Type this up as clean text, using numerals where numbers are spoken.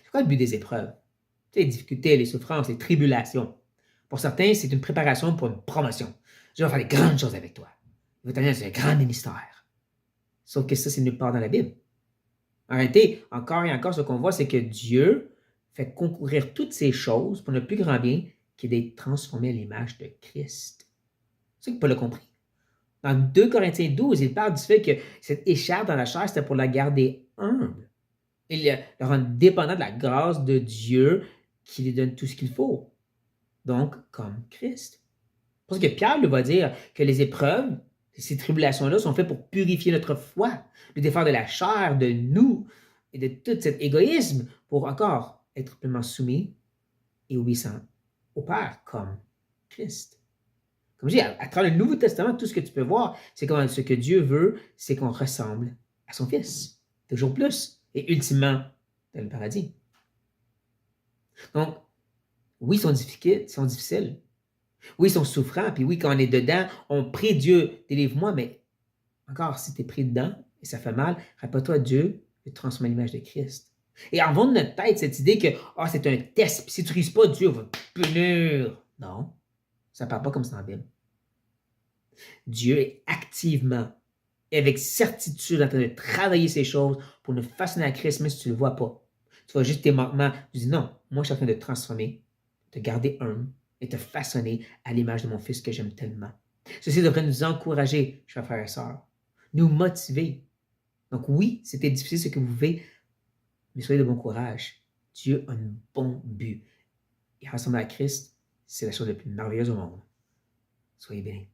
C'est quoi le but des épreuves? Tu sais, les difficultés, les souffrances, les tribulations. Pour certains, c'est une préparation pour une promotion. Je vais faire des grandes choses avec toi. Je vais t'amener dans un grand ministère. Sauf que ça, c'est nulle part dans la Bible. En réalité, encore et encore, ce qu'on voit, c'est que Dieu fait concourir toutes ces choses pour notre plus grand bien, qui est d'être transformé à l'image de Christ. C'est ça que Paul a compris. Dans 2 Corinthiens 12, il parle du fait que cette écharpe dans la chair, c'était pour la garder humble. Il le rend dépendant de la grâce de Dieu qui lui donne tout ce qu'il faut. Donc, comme Christ. Parce que Pierre va dire que les épreuves, ces tribulations-là, sont faites pour purifier notre foi, le défaire de la chair, de nous et de tout cet égoïsme pour encore être pleinement soumis et obéissant au Père comme Christ. Comme je dis, à travers le Nouveau Testament, tout ce que tu peux voir, c'est comment ce que Dieu veut, c'est qu'on ressemble à son Fils, toujours plus, et ultimement dans le paradis. Donc, oui, ils sont difficiles. Oui, ils sont souffrants, puis oui, quand on est dedans, on prie Dieu, délivre-moi, mais encore, si tu es pris dedans et ça fait mal, rappelle-toi, Dieu veut te transformer à l'image de Christ. Et en de notre tête, cette idée que c'est un test, puis si tu ne réussis pas, Dieu va te punir. Non, ça ne parle pas comme ça en Bible. Dieu est activement et avec certitude en train de travailler ces choses pour nous façonner à Christ, même si tu ne le vois pas. Tu vois juste tes manquements. Tu dis non, moi je suis en train de te transformer, de te garder humble et te façonner à l'image de mon Fils que j'aime tellement. Ceci devrait nous encourager, chers frères et sœurs, nous motiver. Donc oui, c'était difficile ce que vous vivez, mais soyez de bon courage. Dieu a un bon but. Et ressembler à Christ, c'est la chose la plus merveilleuse au monde. Soyez bénis.